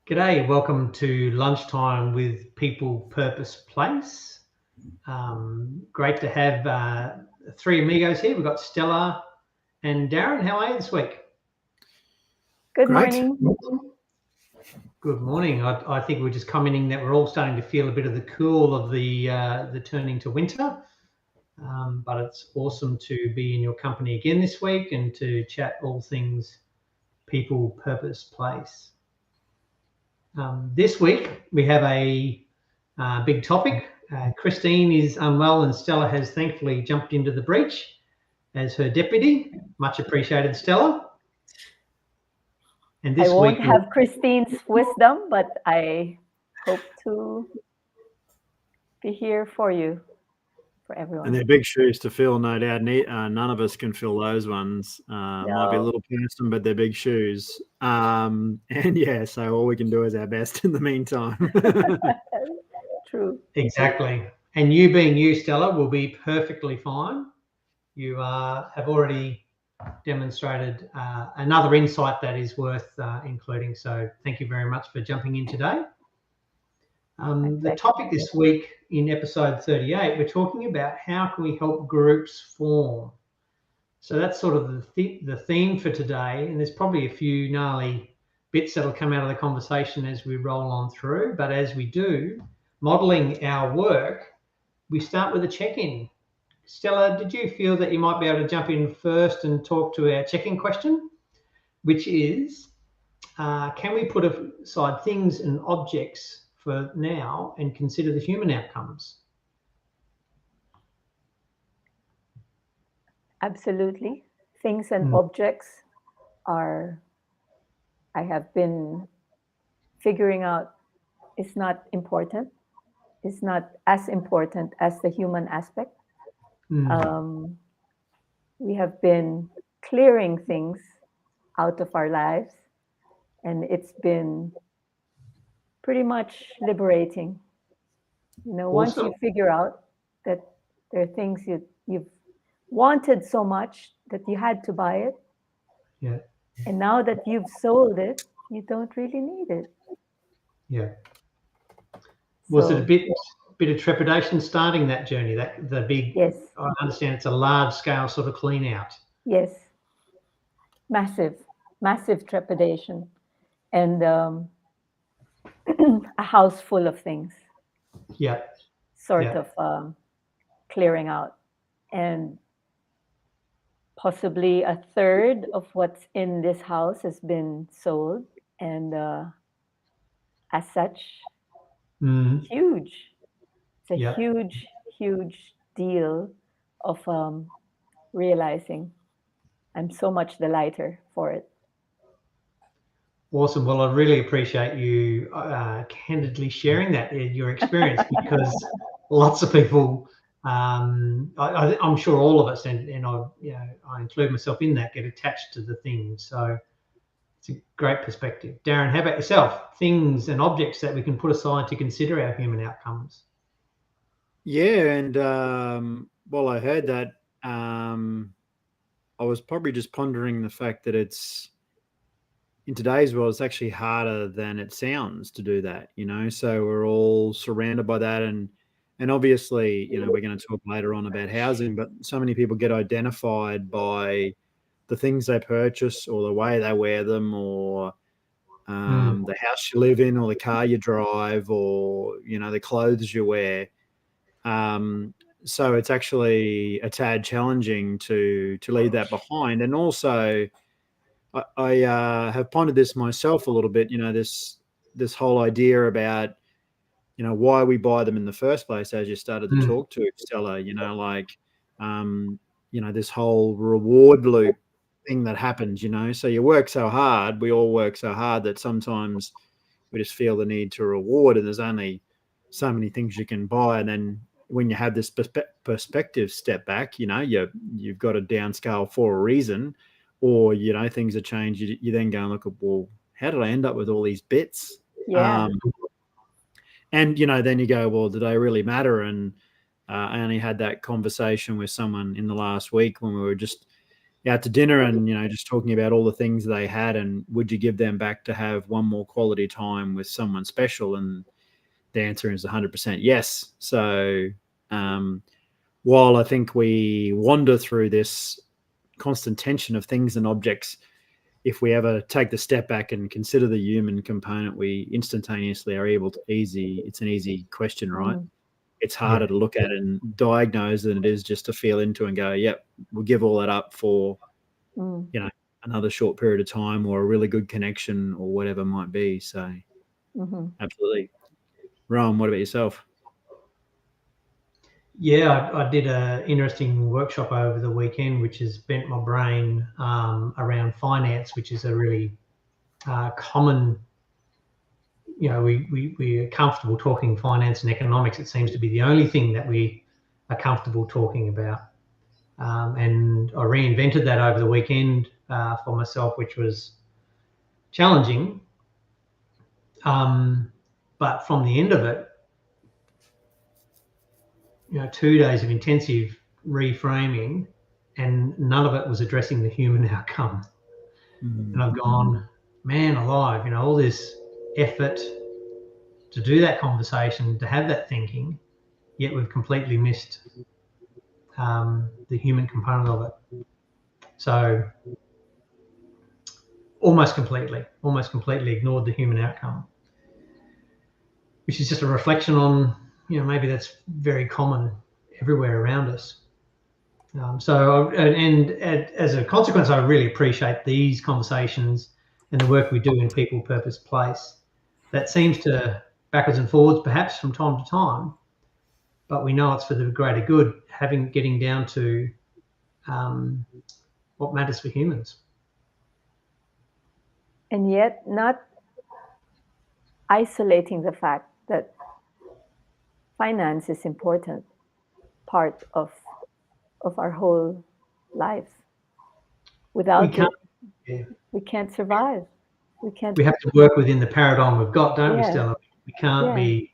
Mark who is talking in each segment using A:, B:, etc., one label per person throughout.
A: G'day, welcome to Lunchtime with People, Purpose, Place. Great to have three amigos here. We've got Stella and Darren. How are you this week?
B: Good
C: Great.
B: morning.
A: Good morning. I think we're just commenting that we're all starting to feel a bit of the cool of the turning to winter. But it's awesome to be in your company again this week and to chat all things people, purpose, place. This week we have a big topic. Christine is unwell and Stella has thankfully jumped into the breach as her deputy. Much appreciated, Stella. And
B: I
A: this
B: won't
A: week
B: have Christine's wisdom, but I hope to be here for you, for everyone.
C: And they're big shoes to fill, no doubt. None of us can fill those ones. Might be a little person, but they're big shoes. And yeah, so all we can do is our best in the meantime.
B: True.
A: exactly. And you being you, Stella, will be perfectly fine. You have already demonstrated another insight that is worth including. So thank you very much for jumping in today. The topic this week in episode 38, we're talking about how can we help groups form. So that's sort of the theme for today, and there's probably a few gnarly bits that'll come out of the conversation as we roll on through. But as we do, modelling our work, we start with a check-in. Stella, did you feel that you might be able to jump in first and talk to our check-in question, which is, can we put aside things and objects for now and consider the human outcomes?
B: Absolutely. Things and objects I have been figuring out, is not important. It's not as important as the human aspect. We have been clearing things out of our lives, and it's been pretty much liberating. Once you figure out that there are things you've wanted so much that you had to buy it.
A: Yeah.
B: And now that you've sold it, you don't really need it.
A: Yeah. Was it a bit of trepidation starting that journey? The big.
B: Yes.
A: I understand it's a large scale sort of clean out.
B: Yes. Massive trepidation, and a house full of things.
A: Yeah.
B: Sort of clearing out, and possibly a third of what's in this house has been sold, and as such, huge. It's a huge deal of realizing I'm so much the lighter for it.
A: Awesome. Well, I really appreciate you candidly sharing that your experience, because lots of people, I'm sure all of us, and I include myself in that, get attached to the things. So it's a great perspective. Darren, how about yourself? Things and objects that we can put aside to consider our human outcomes.
C: Yeah, and while I heard that, I was probably just pondering the fact that in today's world, it's actually harder than it sounds to do that, so we're all surrounded by that. And obviously, we're going to talk later on about housing, but so many people get identified by the things they purchase or the way they wear them, or the house you live in, or the car you drive, or, the clothes you wear. So it's actually a tad challenging to leave that behind. And also, I have pondered this myself a little bit, this whole idea about, why we buy them in the first place, as you started to talk to, Stella, this whole reward loop thing that happens, so you work so hard, we all work so hard that sometimes we just feel the need to reward, and there's only so many things you can buy. And then when you have this perspective step back, you've got a downscale for a reason, or, things have changed. You then go and look at, well, how did I end up with all these bits?
B: Yeah.
C: And, then you go, well, do they really matter? And I only had that conversation with someone in the last week when we were just out to dinner and, just talking about all the things they had and would you give them back to have one more quality time with someone special? And the answer is 100% yes. So while I think we wander through this constant tension of things and objects, if we ever take the step back and consider the human component, we instantaneously are able to it's an easy question, right? It's harder to look at and diagnose than it is just to feel into and go, yep, we'll give all that up for, another short period of time or a really good connection or whatever it might be. So absolutely. Rowan, what about yourself?
A: Yeah, I did an interesting workshop over the weekend, which has bent my brain around finance, which is a really common, we are comfortable talking finance and economics. It seems to be the only thing that we are comfortable talking about. And I reinvented that over the weekend for myself, which was challenging. But from the end of it, 2 days of intensive reframing, and none of it was addressing the human outcome. And I've gone, man alive, all this effort to do that conversation, to have that thinking, yet we've completely missed the human component of it. So almost completely ignored the human outcome, which is just a reflection on, maybe that's very common everywhere around us. And as a consequence, I really appreciate these conversations and the work we do in People, Purpose, Place. That seems to backwards and forwards, perhaps from time to time, but we know it's for the greater good, getting down to what matters for humans.
B: And yet not isolating the fact that finance is important part of our whole lives. Without it, we can't survive.
A: We have to work within the paradigm we've got, don't we, Stella? We can't be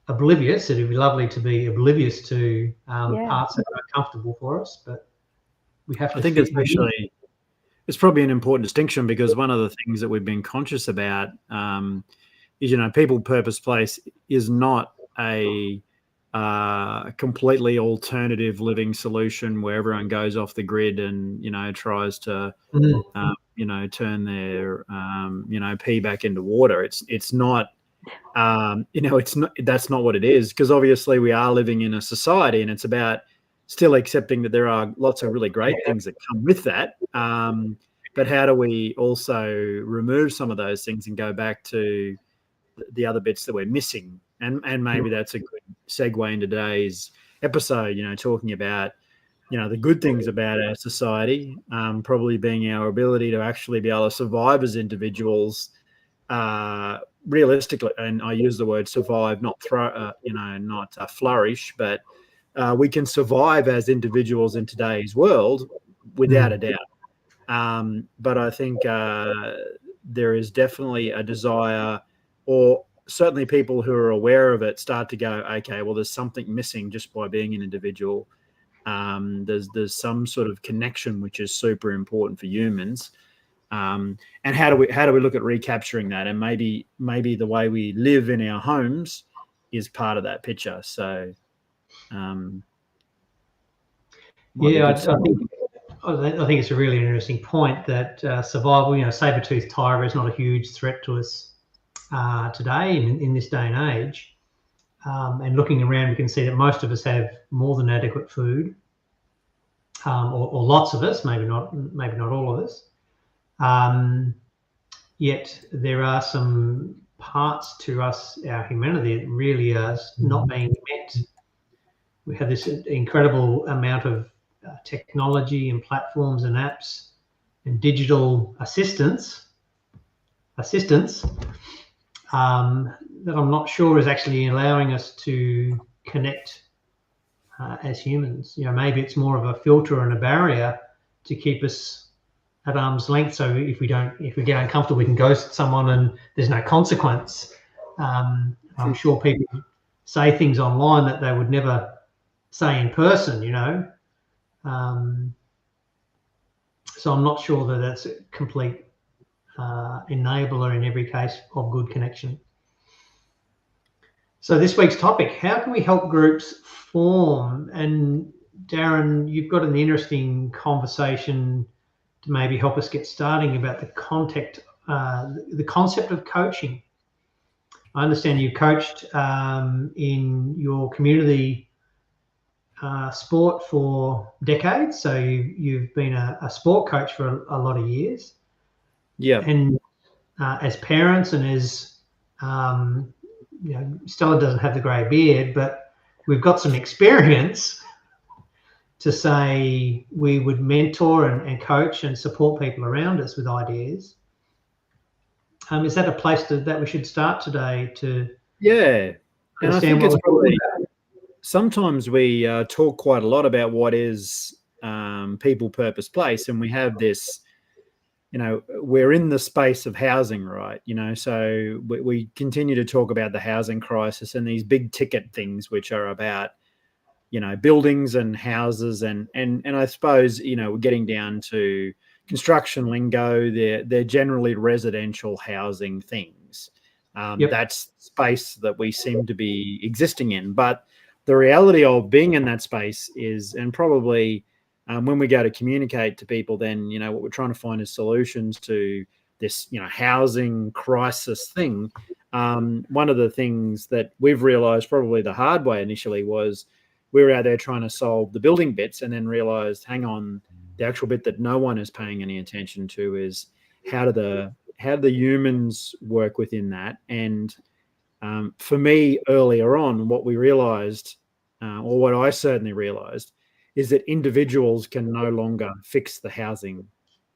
A: oblivious. It'd be lovely to be oblivious to parts that are comfortable for us, but we have to.
C: I think it's probably an important distinction, because one of the things that we've been conscious about is, People, Purpose, Place is not a completely alternative living solution where everyone goes off the grid and tries to turn their pee back into water. It's not that's not what it is, because obviously we are living in a society and it's about still accepting that there are lots of really great things that come with that, but how do we also remove some of those things and go back to the other bits that we're missing? And maybe that's a good segue into today's episode, talking about, the good things about our society, probably being our ability to actually be able to survive as individuals, realistically. And I use the word survive, not flourish, but we can survive as individuals in today's world without a doubt. But I think there is definitely a desire, or certainly people who are aware of it start to go, okay, well, there's something missing just by being an individual. There's some sort of connection which is super important for humans. And how do we look at recapturing that? And maybe the way we live in our homes is part of that picture. So
A: I think it's a really interesting point that survival, saber-toothed tiger is not a huge threat to us today in this day and age. And looking around, we can see that most of us have more than adequate food, or lots of us, maybe not all of us. Yet there are some parts to us, our humanity, that really are not being met. We have this incredible amount of technology and platforms and apps and digital assistance that I'm not sure is actually allowing us to connect as humans. Maybe it's more of a filter and a barrier to keep us at arm's length. So if we get uncomfortable, we can ghost someone and there's no consequence. I'm sure people say things online that they would never say in person, So I'm not sure that that's a complete enabler in every case of good connection. So this week's topic, how can we help groups form? And Darren, you've got an interesting conversation to maybe help us get starting about the concept of coaching. I understand you coached in your community sport for decades, so you've been a sport coach for a lot of years.
C: Yeah.
A: And as parents and as Stella doesn't have the grey beard, but we've got some experience to say we would mentor and coach and support people around us with ideas. Is that a place that we should start today to
C: and I think it's probably sometimes we talk quite a lot about what is people, purpose, place, and we have this, we're in the space of housing, right? So we continue to talk about the housing crisis and these big ticket things, which are about, buildings and houses. And I suppose, we're getting down to construction lingo. They're generally residential housing things. That's space that we seem to be existing in. But the reality of being in that space is, and probably when we go to communicate to people, then, what we're trying to find is solutions to this, housing crisis thing. One of the things that we've realized probably the hard way initially was we were out there trying to solve the building bits and then realized, hang on, the actual bit that no one is paying any attention to is how do the humans work within that. And for me, earlier on, what we realized, or what I certainly realized, is that individuals can no longer fix the housing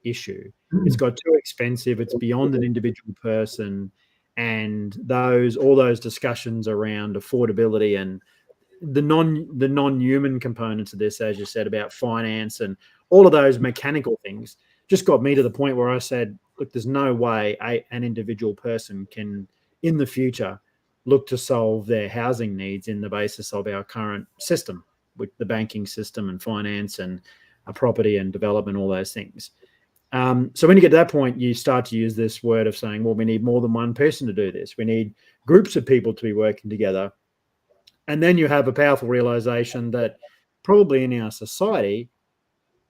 C: issue. It's got too expensive. It's beyond an individual person. And all those discussions around affordability and the non-human components of this, as you said, about finance and all of those mechanical things, just got me to the point where I said, look, there's no way an individual person can, in the future, look to solve their housing needs in the basis of our current system, with the banking system and finance and property and development, all those things. So when you get to that point, you start to use this word of saying, well, we need more than one person to do this. We need groups of people to be working together. And then you have a powerful realization that probably in our society,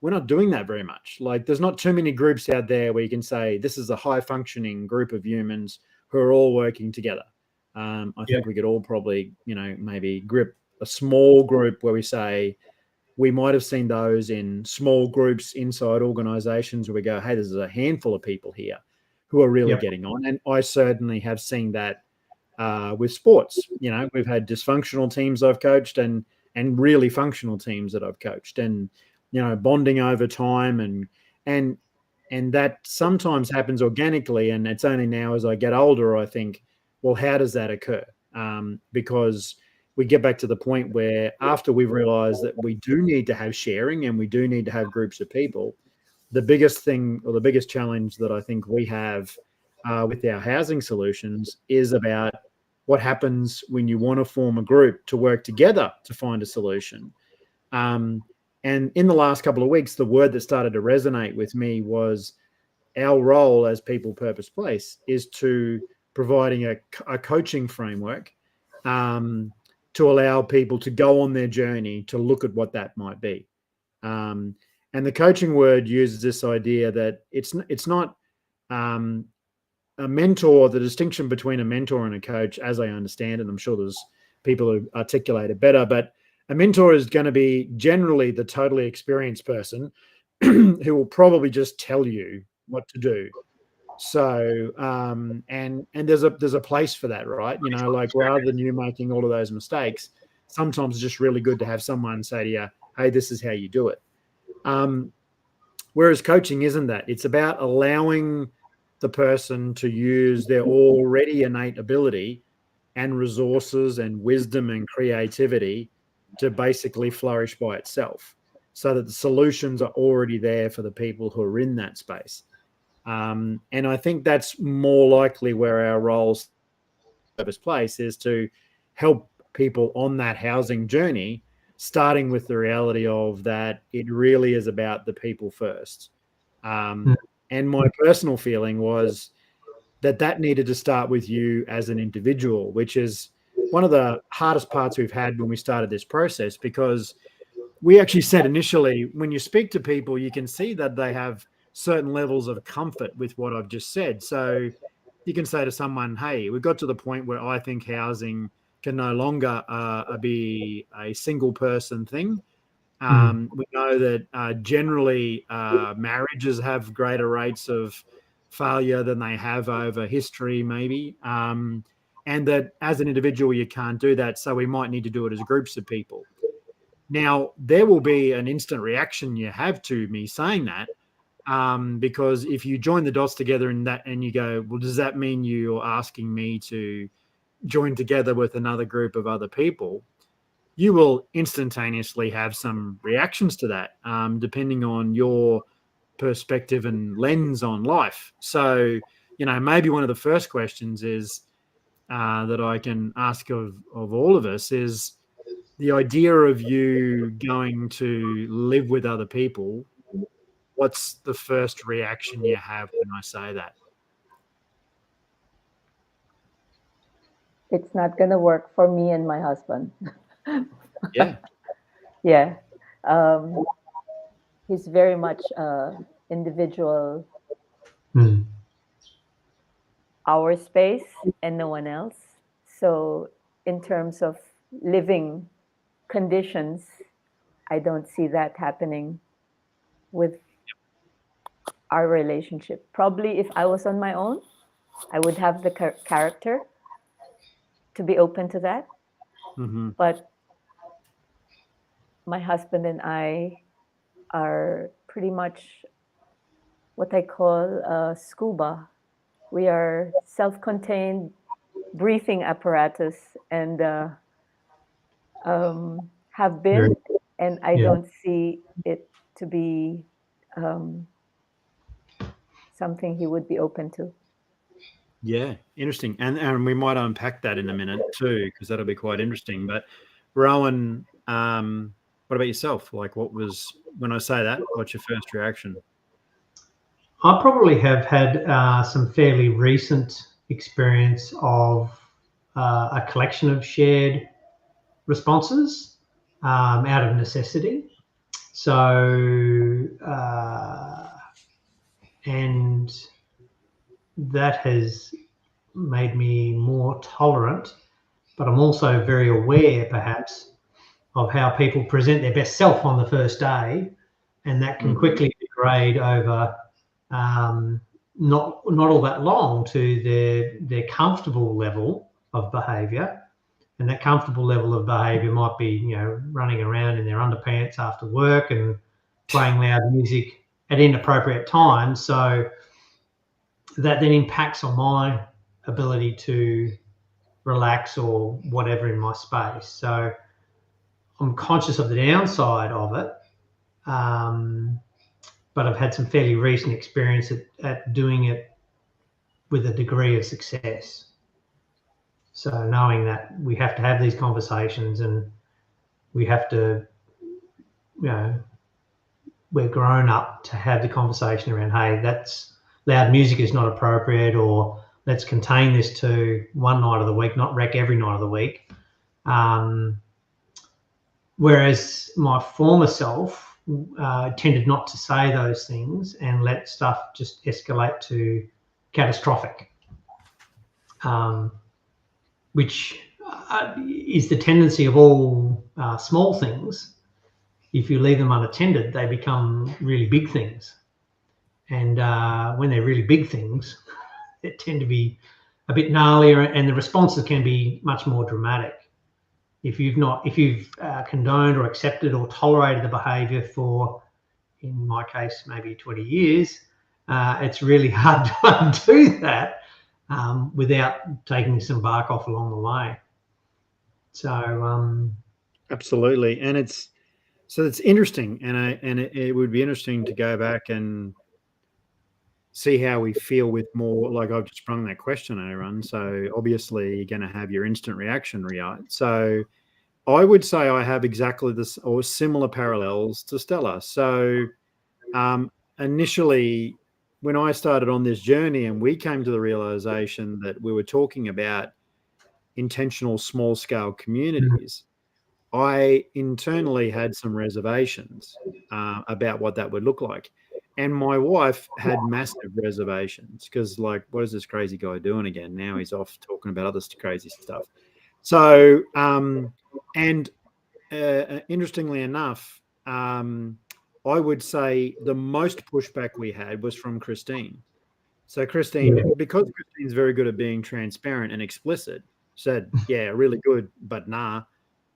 C: we're not doing that very much. Like, there's not too many groups out there where you can say this is a high functioning group of humans who are all working together. I think we could all probably, maybe grip a small group where we say we might have seen those in small groups inside organizations where we go, hey, there's a handful of people here who are really getting on. And I certainly have seen that with sports. We've had dysfunctional teams I've coached and really functional teams that I've coached, and bonding over time, and that sometimes happens organically. And it's only now as I get older I think, well, how does that occur? Because we get back to the point where after we've realized that we do need to have sharing and we do need to have groups of people, the biggest thing or the biggest challenge that I think we have with our housing solutions is about what happens when you want to form a group to work together to find a solution. And in the last couple of weeks, the word that started to resonate with me was our role as people, purpose, place is to providing a coaching framework to allow people to go on their journey to look at what that might be. And the coaching word uses this idea that it's not a mentor. The distinction between a mentor and a coach, as I understand it, I'm sure there's people who articulate it better, but a mentor is going to be generally the totally experienced person who will probably just tell you what to do. So, and there's a place for that, right? Like, rather than you making all of those mistakes, sometimes it's just really good to have someone say to you, hey, this is how you do it. Whereas coaching isn't that. It's about allowing the person to use their already innate ability and resources and wisdom and creativity to basically flourish by itself, so that the solutions are already there for the people who are in that space. And I think that's more likely where our roles purpose place is, to help people on that housing journey, starting with the reality of that it really is about the people first. And my personal feeling was that needed to start with you as an individual, which is one of the hardest parts we've had when we started this process, because we actually said initially, when you speak to people, you can see that they have certain levels of comfort with what I've just said. So you can say to someone, hey, we've got to the point where I think housing can no longer be a single person thing. We know that generally marriages have greater rates of failure than they have over history, maybe. And that as an individual, you can't do that. So we might need to do it as groups of people. Now, there will be an instant reaction you have to me saying that, because if you join the dots together and you go, well, does that mean you're asking me to join together with another group of other people? You will instantaneously have some reactions to that, depending on your perspective and lens on life. So, maybe one of the first questions is that I can ask of all of us is the idea of you going to live with other people. What's the first reaction you have when I say that?
B: It's not going to work for me and my husband.
C: Yeah.
B: Yeah. He's very much individual, our space and no one else. So in terms of living conditions, I don't see that happening with our relationship. Probably if I was on my own, I would have the character to be open to that. But my husband and I are pretty much what I call scuba. We are self-contained breathing apparatus and have been, and I don't see it to be something he would be open to.
C: Yeah, interesting. And we might unpack that in a minute too, because that'll be quite interesting. But Rowan, what about yourself? Like, when I say that, what's your first reaction?
A: I probably have had some fairly recent experience of a collection of shared responses out of necessity. So, and that has made me more tolerant, but I'm also very aware, perhaps, of how people present their best self on the first day, and that can quickly degrade over not all that long to their comfortable level of behaviour. And that comfortable level of behaviour might be, running around in their underpants after work and playing loud music at inappropriate times. So that then impacts on my ability to relax or whatever in my space. So I'm conscious of the downside of it, but I've had some fairly recent experience at doing it with a degree of success. So knowing that we have to have these conversations and we have to, we're grown up to have the conversation around, hey, that's loud music is not appropriate, or let's contain this to one night of the week, not wreck every night of the week. Whereas my former self tended not to say those things and let stuff just escalate to catastrophic, which is the tendency of all small things. If you leave them unattended, they become really big things. And when they're really big things, they tend to be a bit gnarlier, and the responses can be much more dramatic. If you've condoned or accepted or tolerated the behaviour for, in my case, maybe 20 years, it's really hard to undo that without taking some bark off along the way. So
C: absolutely, and it's interesting, and it would be interesting to go back and see how we feel with more, like I've just sprung that question on everyone. So obviously you're going to have your instant reaction, right? So I would say I have exactly this or similar parallels to Stella. So initially, when I started on this journey and we came to the realization that we were talking about intentional small scale communities, I internally had some reservations about what that would look like. And my wife had massive reservations because, like, what is this crazy guy doing again? Now he's off talking about other crazy stuff. So, and interestingly enough, I would say the most pushback we had was from Christine. So Christine, because Christine's very good at being transparent and explicit, said, "Yeah, really good, but nah."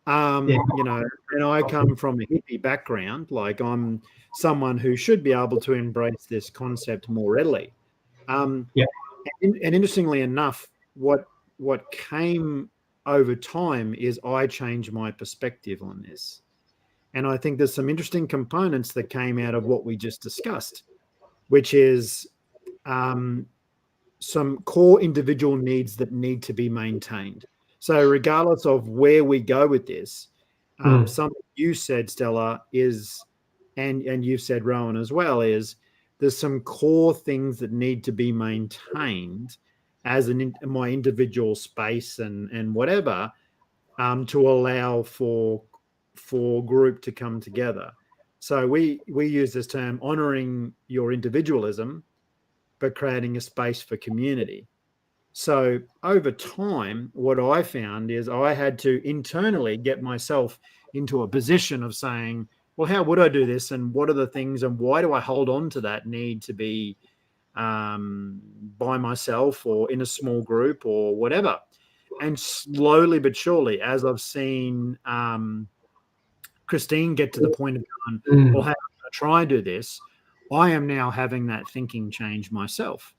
C: You know, and I come from a hippie background. Like, I'm someone who should be able to embrace this concept more readily. And interestingly enough, what came over time is I changed my perspective on this. And I think there's some interesting components that came out of what we just discussed, which is some core individual needs that need to be maintained. So regardless of where we go with this, something you said, Stella, is, and you've said, Rowan, as well, is there's some core things that need to be maintained as my individual space and whatever, to allow for group to come together. So we use this term, honoring your individualism, but creating a space for community. So over time, what I found is I had to internally get myself into a position of saying, well, how would I do this? And what are the things, and why do I hold on to that need to be by myself or in a small group or whatever? And slowly but surely, as I've seen Christine get to the point of going, well, how can I try and do this? I am now having that thinking change myself.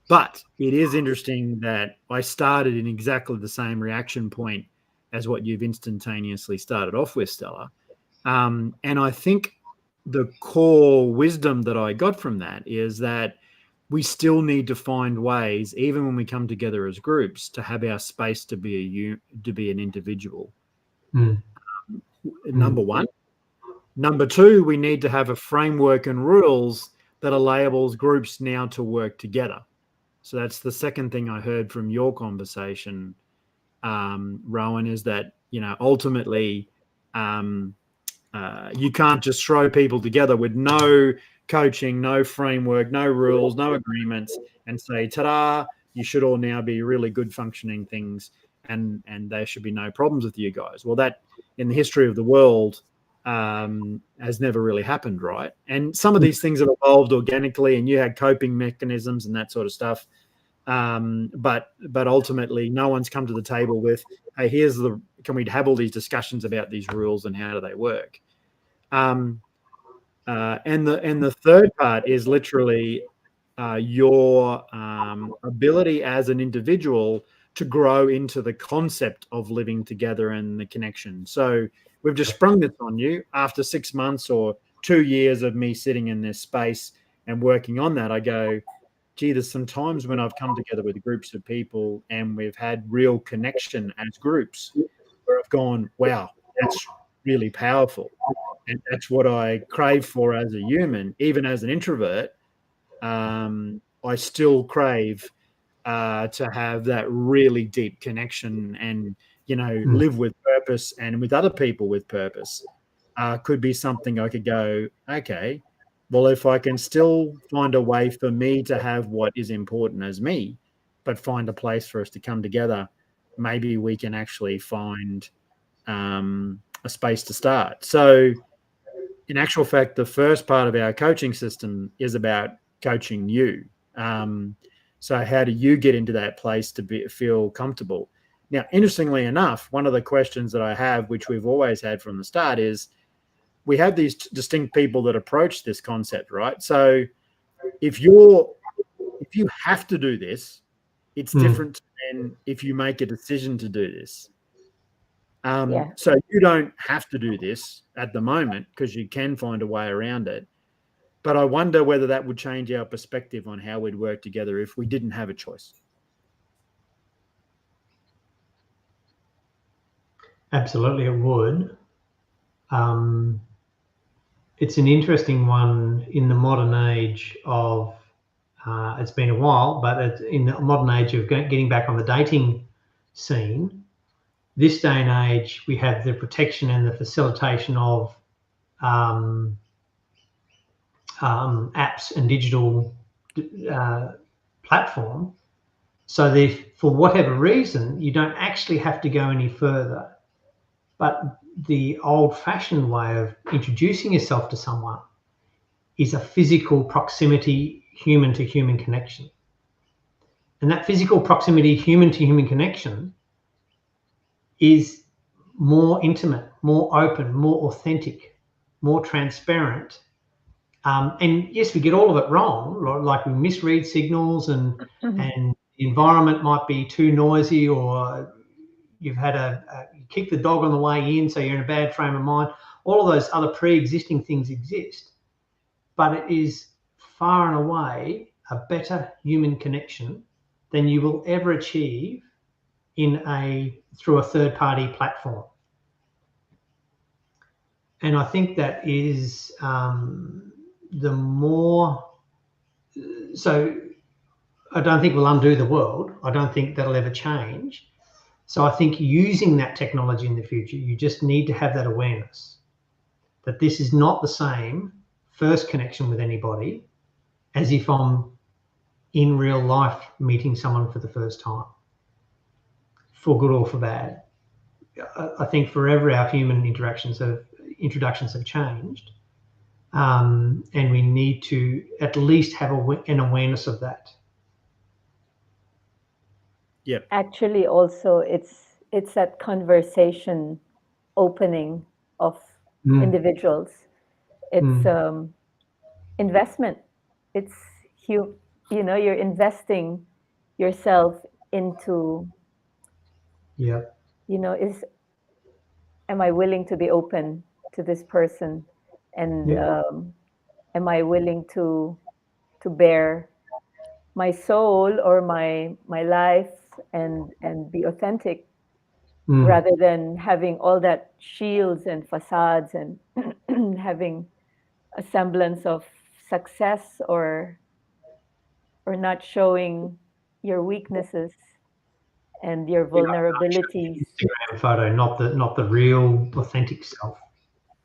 C: But it is interesting that I started in exactly the same reaction point as what you've instantaneously started off with, Stella. And I think the core wisdom that I got from that is that we still need to find ways, even when we come together as groups, to have our space to be an individual. Number one. Number two, we need to have a framework and rules that enables groups now to work together. So that's the second thing I heard from your conversation, Rowan, is that, you know, ultimately you can't just throw people together with no coaching, no framework, no rules, no agreements, and say, ta-da, you should all now be really good functioning things, and there should be no problems with you guys. Well, that in the history of the world has never really happened, right? And some of these things have evolved organically, and you had coping mechanisms and that sort of stuff. But ultimately, no one's come to the table with, hey, can we have all these discussions about these rules and how do they work? And the third part is literally your ability as an individual to grow into the concept of living together and the connection. So we've just sprung this on you after 6 months or 2 years of me sitting in this space and working on that. I go, gee, there's some times when I've come together with groups of people and we've had real connection as groups where I've gone, wow, that's really powerful. And that's what I crave for as a human. Even as an introvert, I still crave to have that really deep connection and, you know, live with purpose and with other people with purpose. Could be something I could go, okay, well, if I can still find a way for me to have what is important as me, but find a place for us to come together, maybe we can actually find a space to start. So in actual fact, the first part of our coaching system is about coaching you. So how do you get into that place to feel comfortable? Now, interestingly enough, one of the questions that I have, which we've always had from the start, is we have these distinct people that approach this concept, right? So if you have to do this, it's different than if you make a decision to do this. So you don't have to do this at the moment because you can find a way around it. But I wonder whether that would change our perspective on how we'd work together if we didn't have a choice.
A: Absolutely, it would. It's an interesting one in the modern age of, it's been a while, but it's in the modern age of getting back on the dating scene. This day and age, we have the protection and the facilitation of apps and digital platform, so that if, for whatever reason, you don't actually have to go any further. But the old-fashioned way of introducing yourself to someone is a physical proximity, human-to-human connection. And that physical proximity, human-to-human connection is more intimate, more open, more authentic, more transparent. And yes, we get all of it wrong, like we misread signals, and the environment might be too noisy, or you've had you kick the dog on the way in, so you're in a bad frame of mind. All of those other pre-existing things exist, but it is far and away a better human connection than you will ever achieve through a third-party platform. And I think that is the more. So I don't think we'll undo the world. I don't think that'll ever change. So I think using that technology in the future, you just need to have that awareness that this is not the same first connection with anybody as if I'm in real life meeting someone for the first time, for good or for bad. I think forever our human introductions have changed, and we need to at least have an awareness of that.
C: Yep.
B: Actually, also it's that conversation opening of individuals. It's investment. It's you're investing yourself into.
A: Yeah.
B: Am I willing to be open to this person, and am I willing to bear my soul or my life and be authentic, rather than having all that shields and facades and having a semblance of success or not showing your weaknesses and your vulnerabilities.
A: Instagram photo, not the real authentic self.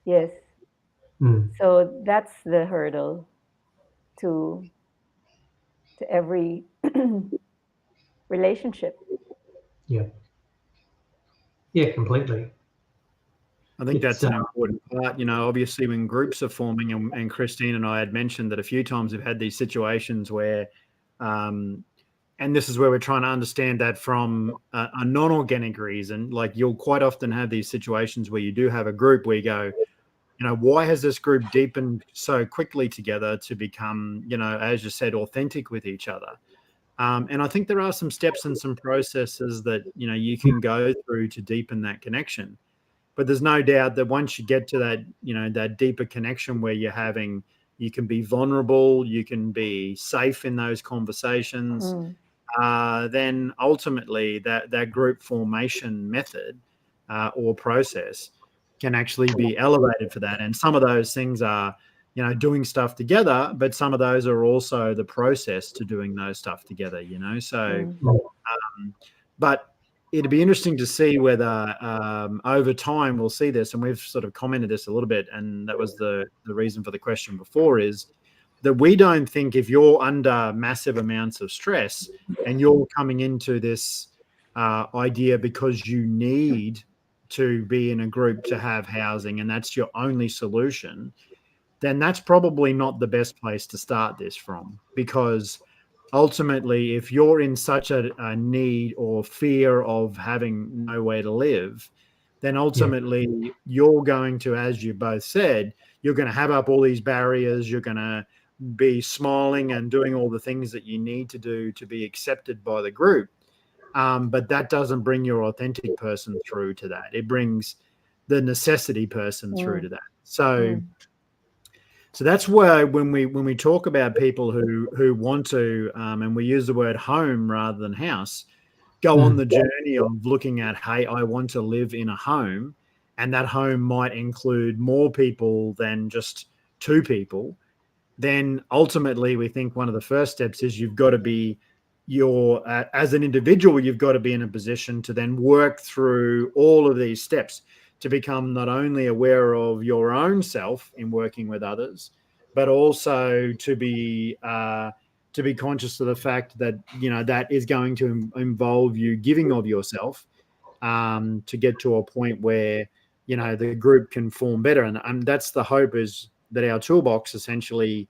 B: Yes. So that's the hurdle to every relationship.
A: Yeah. Yeah, completely.
C: I think that's an important part. Obviously when groups are forming, and Christine and I had mentioned that a few times we've had these situations where, and this is where we're trying to understand that from a non-organic reason. Like, you'll quite often have these situations where you do have a group where you go, why has this group deepened so quickly together to become, as you said, authentic with each other? And I think there are some steps and some processes that, you can go through to deepen that connection. But there's no doubt that once you get to that, that deeper connection where you can be vulnerable, you can be safe in those conversations, then ultimately that group formation method or process can actually be elevated for that. And some of those things are, doing stuff together, but some of those are also the process to doing those stuff together, So, but it'd be interesting to see whether over time we'll see this, and we've sort of commented this a little bit, and that was the reason for the question before, is that we don't think if you're under massive amounts of stress and you're coming into this idea because you need to be in a group to have housing and that's your only solution, then that's probably not the best place to start this from, because ultimately, if you're in such a need or fear of having nowhere to live, then ultimately you're going to, as you both said, you're going to have up all these barriers. You're going to be smiling and doing all the things that you need to do to be accepted by the group. But that doesn't bring your authentic person through to that. It brings the necessity person through to that. So that's where when we talk about people who want to, and we use the word home rather than house, go on the journey of looking at, hey, I want to live in a home, and that home might include more people than just to people, then ultimately we think one of the first steps is you've got to be as an individual, you've got to be in a position to then work through all of these steps to become not only aware of your own self in working with others, but also to be conscious of the fact that, you know, that is going to involve you giving of yourself to get to a point where, you know, the group can form better. And that's the hope, is that our toolbox essentially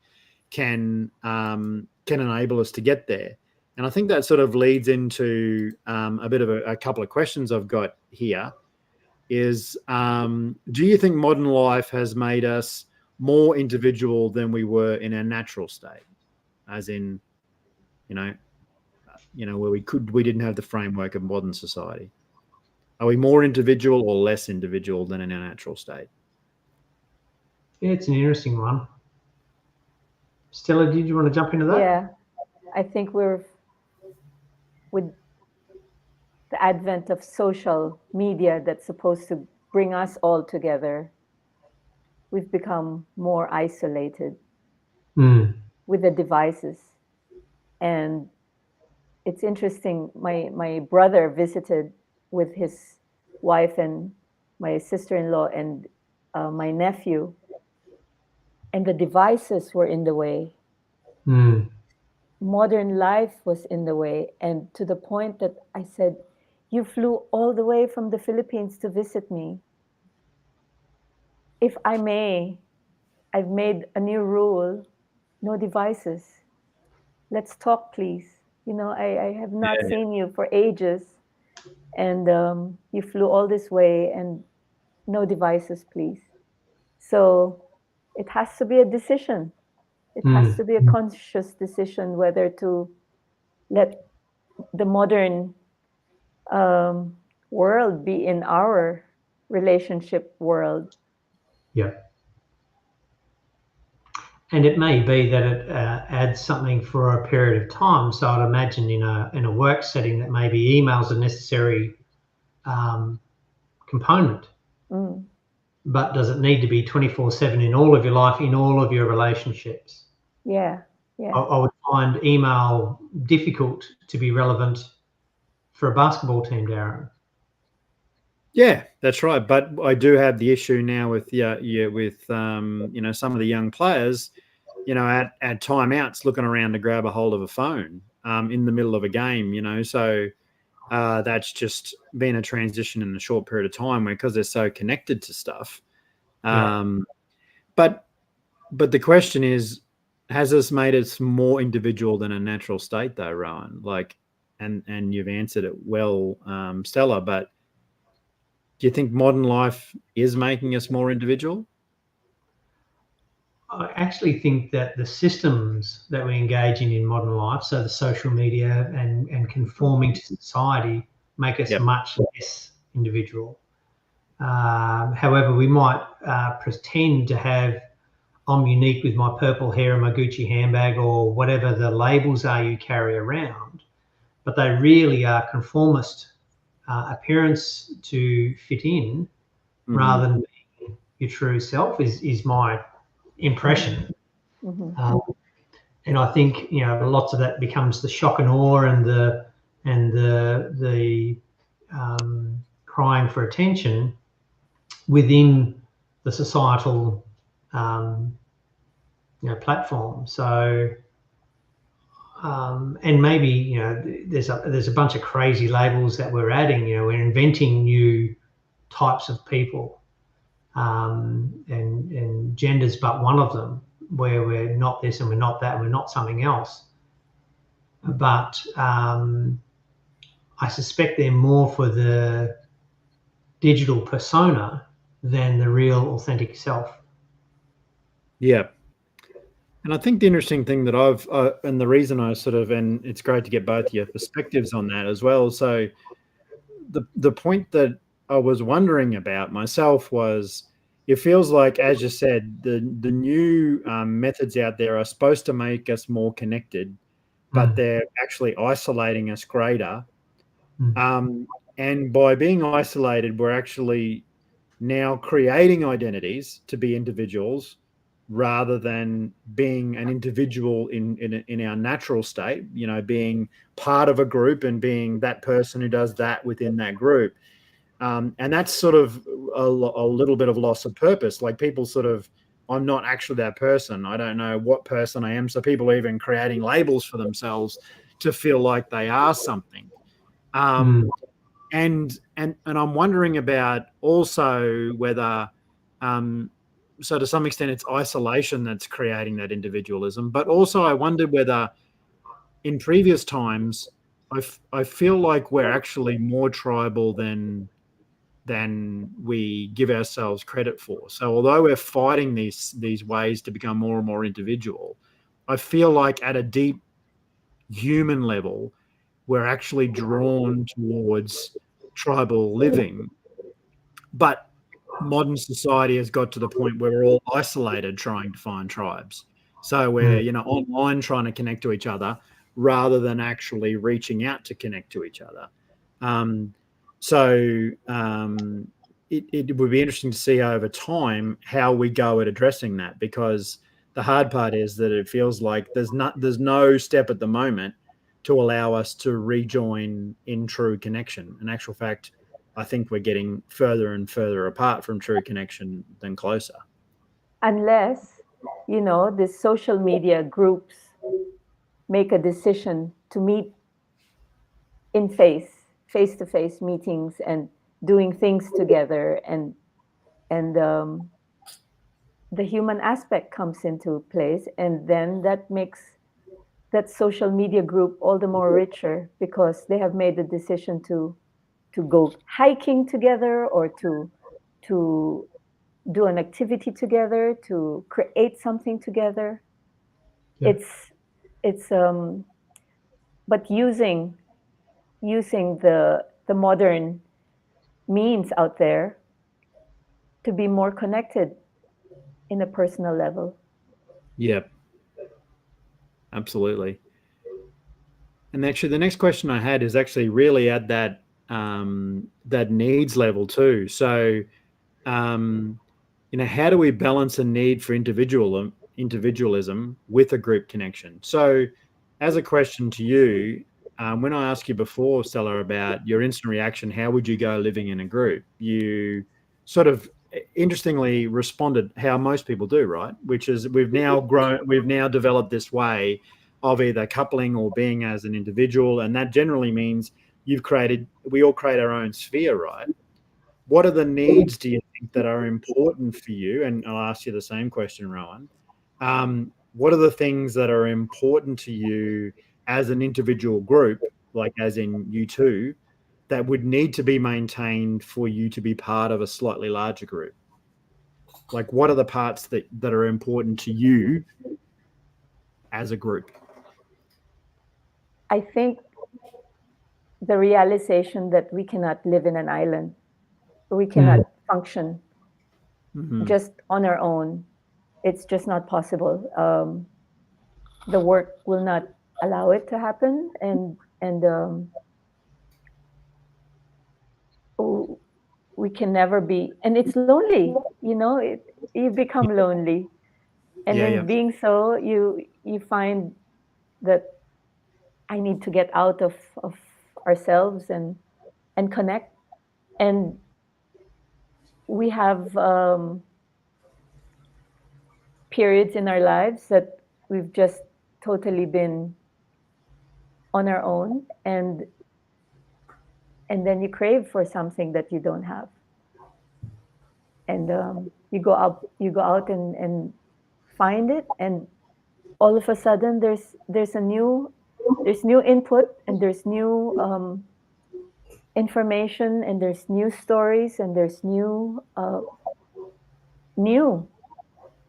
C: can enable us to get there. And I think that sort of leads into a bit of a couple of questions I've got here. Is do you think modern life has made us more individual than we were in our natural state? As in, you know, where we didn't have the framework of modern society. Are we more individual or less individual than in our natural state?
A: Yeah, it's an interesting one. Stella, did you want to jump into that?
B: Yeah, I think with the advent of social media that's supposed to bring us all together, we've become more isolated with the devices. And it's interesting, my brother visited with his wife and my sister-in-law and my nephew, and the devices were in the way. Modern life was in the way, and to the point that I said, you flew all the way from the Philippines to visit me. If I may, I've made a new rule: no devices. Let's talk, please. You know, I have not seen you for ages, and you flew all this way, and no devices, please. So it has to be a decision. It has to be a conscious decision whether to let the modern world be in our relationship world.
A: Yeah. And it may be that it adds something for a period of time. So I'd imagine in a work setting that maybe email's a necessary component. But does it need to be 24/7 in all of your life, in all of your relationships?
B: Yeah.
A: I would find email difficult to be relevant for a basketball team, Darren.
C: Yeah, that's right. But I do have the issue now with some of the young players, at timeouts looking around to grab a hold of a phone in the middle of a game. So that's just been a transition in a short period of time, because they're so connected to stuff. But the question is, has this made us more individual than a natural state, though, Rowan? And you've answered it well, Stella. But do you think modern life is making us more individual?
A: I actually think that the systems that we engage in modern life, so the social media and conforming to society, make us much less individual. However, we might pretend to have, I'm unique with my purple hair and my Gucci handbag, or whatever the labels are you carry around, but they really are conformist appearance to fit in, rather than being your true self, is my impression. And I think, lots of that becomes the shock and awe and the crying for attention within the societal platform. So and maybe there's a bunch of crazy labels that we're adding. We're inventing new types of people, and gender's but one of them, where we're not this and we're not that and we're not something else. But I suspect they're more for the digital persona than the real authentic self.
C: Yeah. And I think the interesting thing that and the reason I and it's great to get both your perspectives on that as well. So the point that I was wondering about myself was, it feels like, as you said, the new methods out there are supposed to make us more connected, but they're actually isolating us greater. And by being isolated, we're actually now creating identities to be individuals, rather than being an individual in our natural state, you know, being part of a group and being that person who does that within that group. And that's sort of a little bit of loss of purpose. Like people sort of, I'm not actually that person. I don't know what person I am. So people are even creating labels for themselves to feel like they are something. And I'm wondering about also whether, so to some extent it's isolation that's creating that individualism, but also I wondered whether in previous times I feel like we're actually more tribal than we give ourselves credit for. So although we're fighting these ways to become more and more individual, I feel like at a deep human level, we're actually drawn towards tribal living. But modern society has got to the point where we're all isolated trying to find tribes. So we're, you know, online trying to connect to each other rather than actually reaching out to connect to each other. It would be interesting to see over time how we go at addressing that, because the hard part is that it feels like there's no step at the moment to allow us to rejoin in true connection. In actual fact, I think we're getting further and further apart from true connection than closer.
B: Unless, you know, the social media groups make a decision to meet in face-to-face meetings and doing things together, and the human aspect comes into place, and then that makes that social media group all the more richer because they have made the decision to go hiking together or to do an activity together, to create something together. Yeah. It's but using the modern means out there to be more connected in a personal level.
C: Yep. Absolutely. And actually the next question I had is actually really at that that needs level too. So you know, how do we balance a need for individualism with a group connection? So as a question to you, when I asked you before, Stella, about your instant reaction, how would you go living in a group? You sort of interestingly responded how most people do, right? Which is we've now developed this way of either coupling or being as an individual. And that generally means we all create our own sphere, right? What are the needs, do you think, that are important for you? And I'll ask you the same question, Rowan. What are the things that are important to you as an individual group, like as in you two, that would need to be maintained for you to be part of a slightly larger group? Like, what are the parts that are important to you as a group?
B: I think the realization that we cannot live in an island. We cannot function just on our own. It's just not possible. The work will not allow it to happen, and we can never be. And it's lonely, you know. You become lonely, and in being so, you find that I need to get out of ourselves and connect. And we have periods in our lives that we've just totally been on our own, and then you crave for something that you don't have, and you go out and find it, and all of a sudden there's new input, and there's new information, and there's new stories, and there's new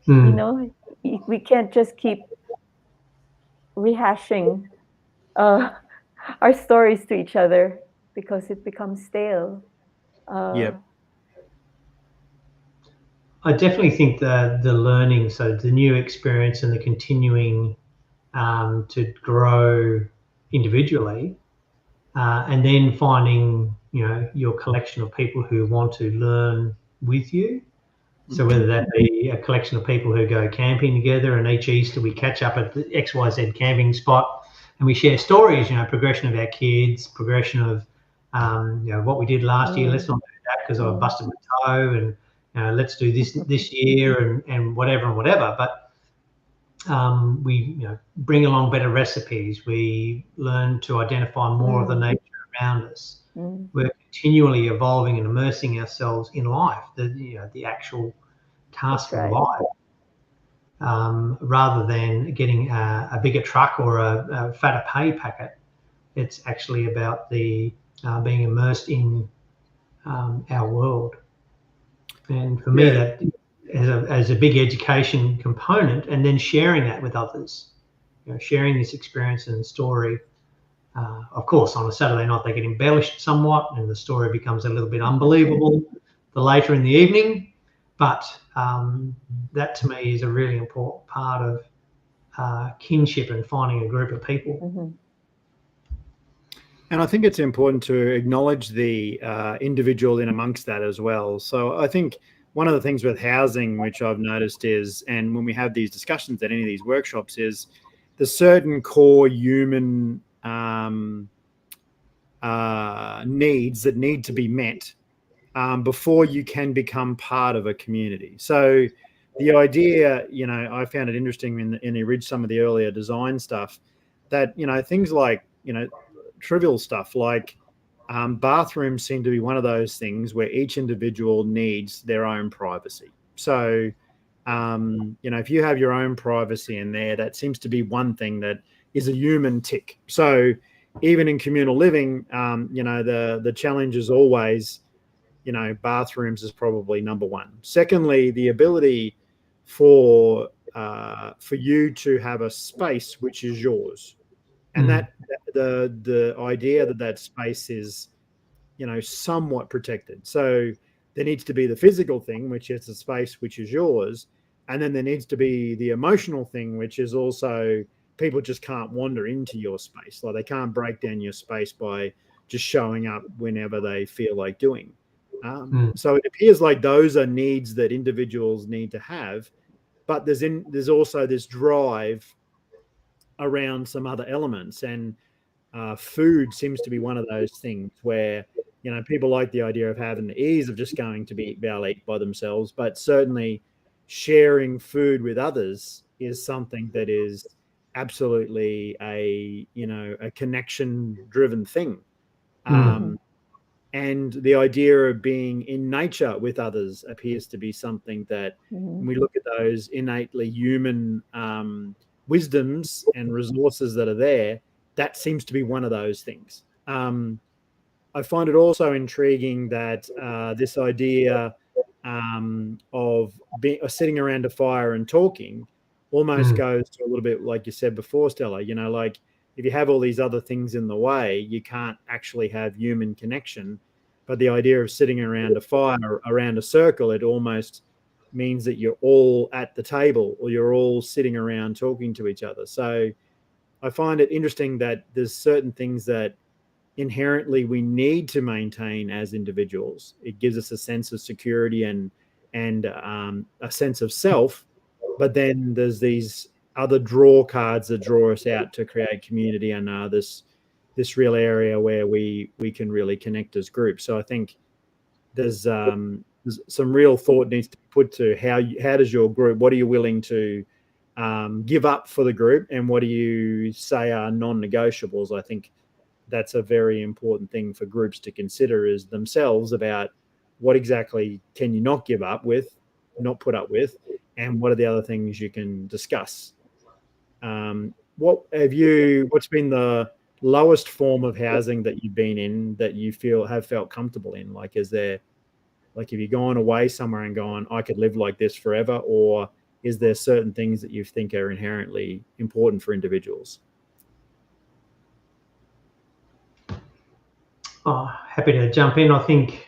B: you know, we can't just keep rehashing our stories to each other because it becomes stale.
A: I definitely think the learning, so the new experience and the continuing to grow individually, and then finding, you know, your collection of people who want to learn with you, So whether that be a collection of people who go camping together, and each Easter we catch up at the XYZ camping spot and we share stories, progression of our kids, progression of, what we did last year. Let's not do that because I busted my toe, and let's do this year and whatever. But we bring along better recipes. We learn to identify more of the nature around us. We're continually evolving and immersing ourselves in life, the actual task of life, rather than getting a bigger truck or a fatter pay packet. It's actually about the being immersed in our world. And for me, that as a big education component, and then sharing that with others, sharing this experience and story. Of course, on a Saturday night, they get embellished somewhat and the story becomes a little bit unbelievable the later in the evening. But that to me is a really important part of kinship and finding a group of people.
C: And I think it's important to acknowledge the individual in amongst that as well. So I think one of the things with housing, which I've noticed is, and when we have these discussions at any of these workshops, is the certain core human needs that need to be met before you can become part of a community. So the idea, I found it interesting in some of the earlier design stuff that, things like, trivial stuff like bathrooms seem to be one of those things where each individual needs their own privacy. So, if you have your own privacy in there, that seems to be one thing that is a human tick. So even in communal living, the challenge is always, bathrooms is probably number one. Secondly, the ability for you to have a space which is yours. And that the idea that space is, somewhat protected. So there needs to be the physical thing, which is the space which is yours. And then there needs to be the emotional thing, which is also people just can't wander into your space. Like they can't break down your space by just showing up whenever they feel like doing. So it appears like those are needs that individuals need to have. But there's also this drive around some other elements, and food seems to be one of those things where people like the idea of having the ease of just going to be able to eat by themselves, but certainly sharing food with others is something that is absolutely a connection driven thing. And the idea of being in nature with others appears to be something that when we look at those innately human wisdoms and resources that are there, that seems to be one of those things. I find it also intriguing that this idea of sitting around a fire and talking almost goes to a little bit like you said before, Stella, like if you have all these other things in the way, you can't actually have human connection. But the idea of sitting around a fire, around a circle, it almost means that you're all at the table or you're all sitting around talking to each other. So I find it interesting that there's certain things that inherently we need to maintain as individuals. It gives us a sense of security and a sense of self. But then there's these other draw cards that draw us out to create community and this real area where we can really connect as groups. So I think there's some real thought needs to be put to how does your group, what are you willing to give up for the group, and what do you say are non-negotiables? I think that's a very important thing for groups to consider is themselves about what exactly can you not give up with, not put up with, and what are the other things you can discuss. What's been the lowest form of housing that you've been in that you have felt comfortable in? Like, is there, like, have you gone away somewhere and gone, I could live like this forever? Or is there certain things that you think are inherently important for individuals?
A: Happy to jump in. I think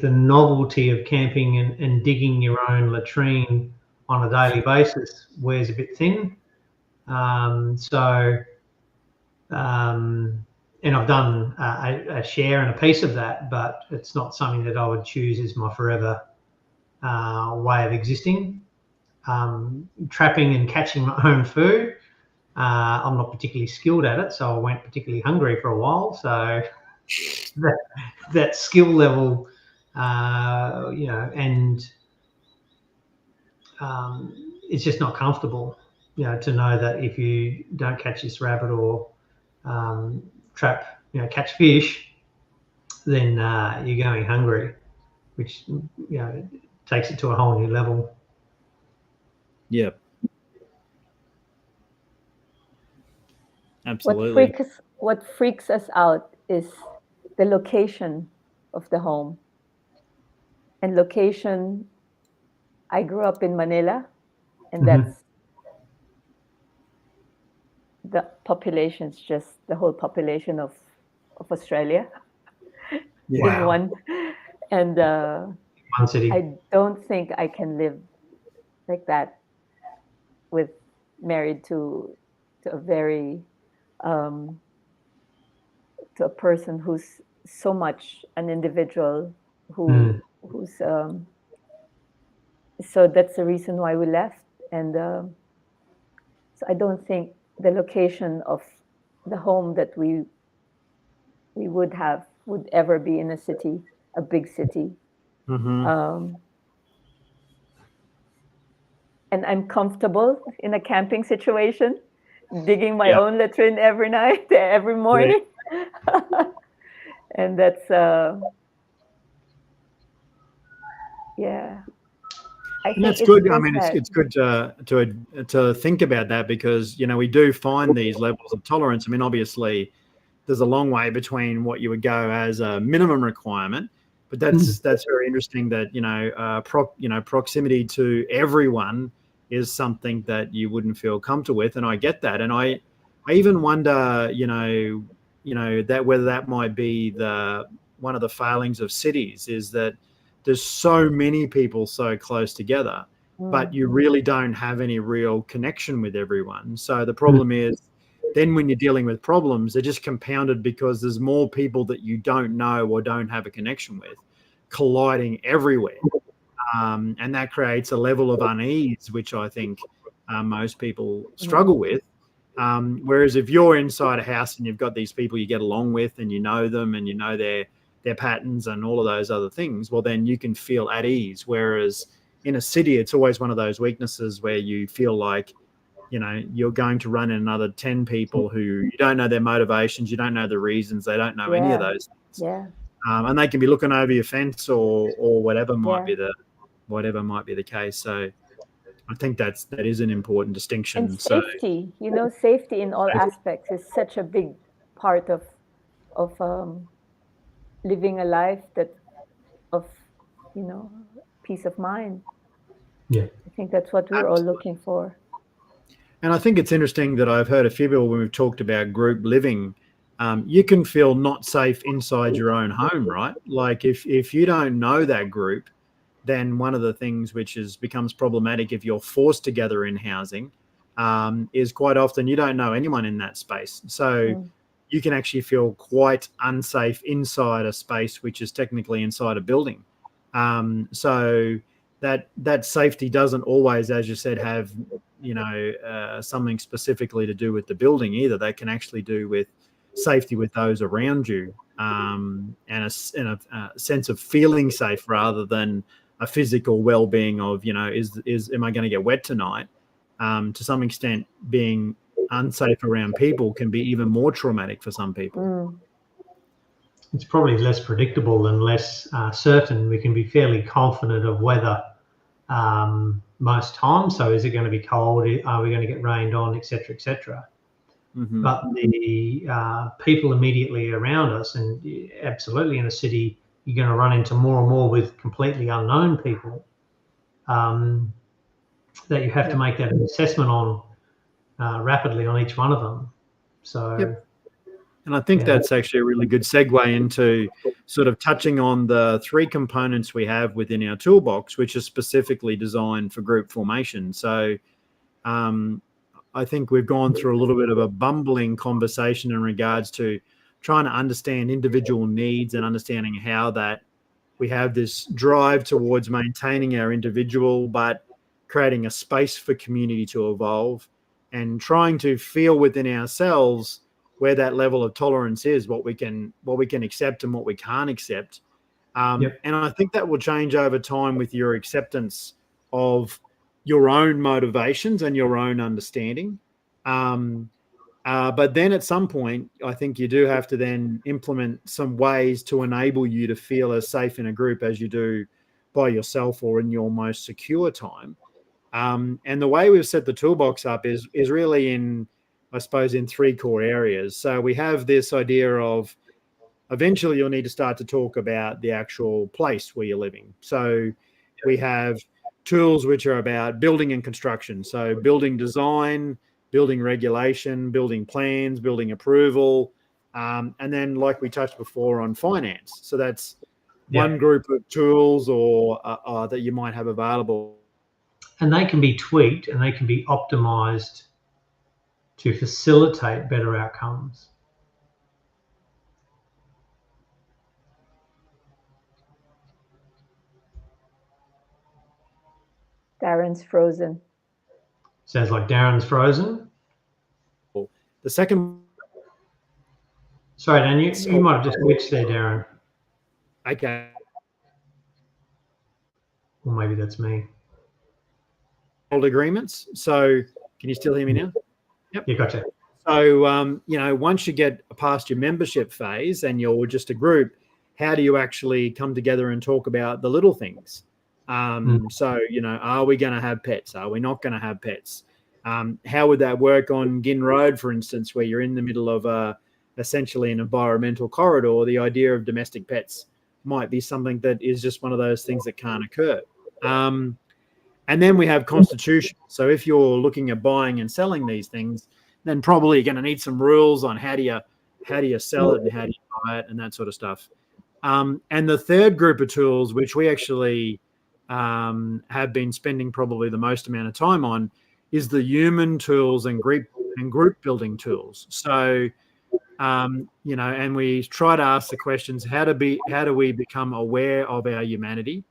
A: the novelty of camping and digging your own latrine on a daily basis wears a bit thin. And I've done a share and a piece of that, but it's not something that I would choose as my forever way of existing. Trapping and catching my own food. I'm not particularly skilled at it, so I went particularly hungry for a while. So that skill level, and it's just not comfortable, to know that if you don't catch this rabbit or catch fish, then you're going hungry, which takes it to a whole new level.
C: Yeah. Absolutely.
B: What freaks us out is the location of the home. And location, I grew up in Manila, and that's the population's just the whole population of Australia in one. And
A: one city.
B: I don't think I can live like that with married to a very to a person who's so much an individual who's so that's the reason why we left. And so I don't think the location of the home that we would have would ever be in a city, a big city. And I'm comfortable in a camping situation, digging my own latrine every night, every morning. And that's
C: and that's good. I mean, it's good to think about that, because we do find these levels of tolerance. I mean, obviously, there's a long way between what you would go as a minimum requirement, but that's very interesting. That proximity to everyone is something that you wouldn't feel comfortable with, and I get that. And I even wonder, that whether that might be one of the failings of cities, is that there's so many people so close together, but you really don't have any real connection with everyone. So the problem is, then when you're dealing with problems, they're just compounded because there's more people that you don't know or don't have a connection with colliding everywhere. And that creates a level of unease, which I think most people struggle with. Whereas if you're inside a house and you've got these people you get along with, and you know them, and you know their patterns and all of those other things, well, then you can feel at ease. Whereas in a city, it's always one of those weaknesses where you feel like, you're going to run in another 10 people who you don't know their motivations, you don't know the reasons, they don't know any of those things. And they can be looking over your fence or whatever might be the case. So I think that is an important distinction.
B: And safety, safety in all aspects is such a big part of living a life of peace of mind. I think that's what we're all looking for.
C: And I think it's interesting that I've heard a few people, when we've talked about group living, you can feel not safe inside your own home, right? Like if you don't know that group, then one of the things which becomes problematic if you're forced to gather in housing is quite often you don't know anyone in that space. So you can actually feel quite unsafe inside a space which is technically inside a building. So that safety doesn't always, as you said, have something specifically to do with the building either. They can actually do with safety with those around you, and a sense of feeling safe rather than a physical well-being of am I going to get wet tonight? To some extent, being unsafe around people can be even more traumatic for some people.
A: It's probably less predictable and less certain. We can be fairly confident of weather most times. So is it going to be cold? Are we going to get rained on, etc., etc.? But the people immediately around us, and absolutely in a city, you're going to run into more and more with completely unknown people that you have to make that assessment on rapidly on each one of them. So,
C: and I think that's actually a really good segue into sort of touching on the three components we have within our toolbox, which is specifically designed for group formation. So I think we've gone through a little bit of a bumbling conversation in regards to trying to understand individual needs and understanding how that we have this drive towards maintaining our individual, but creating a space for community to evolve, and trying to feel within ourselves where that level of tolerance is, what we can accept and what we can't accept.
A: Yep.
C: And I think that will change over time with your acceptance of your own motivations and your own understanding. But then at some point, I think you do have to then implement some ways to enable you to feel as safe in a group as you do by yourself or in your most secure time. And the way we've set the toolbox up is really in, I suppose, in three core areas. So we have this idea of eventually you'll need to start to talk about the actual place where you're living. So we have tools which are about building and construction. So building design, building regulation, building plans, building approval, and then like we touched before on finance. So that's one group of tools or that you might have available.
A: And they can be tweaked and they can be optimized to facilitate better outcomes.
B: Darren's frozen.
A: Sounds like Darren's frozen.
C: The second.
A: Sorry, Dan, you might have just glitched there, Darren.
C: Okay.
A: Or maybe that's me.
C: Agreements. So can you still hear me now?
A: Yep. Yeah, gotcha.
C: So, once you get past your membership phase and you're just a group, how do you actually come together and talk about the little things? So, are we going to have pets? Are we not going to have pets? How would that work on Ginn Road, for instance, where you're in the middle of essentially an environmental corridor? The idea of domestic pets might be something that is just one of those things that can't occur. And then we have constitution. So if you're looking at buying and selling these things, then probably you're going to need some rules on how do you sell it and how do you buy it and that sort of stuff. And the third group of tools, which we actually have been spending probably the most amount of time on, is the human tools and group building tools. So, and we try to ask the questions: how do we become aware of our humanity?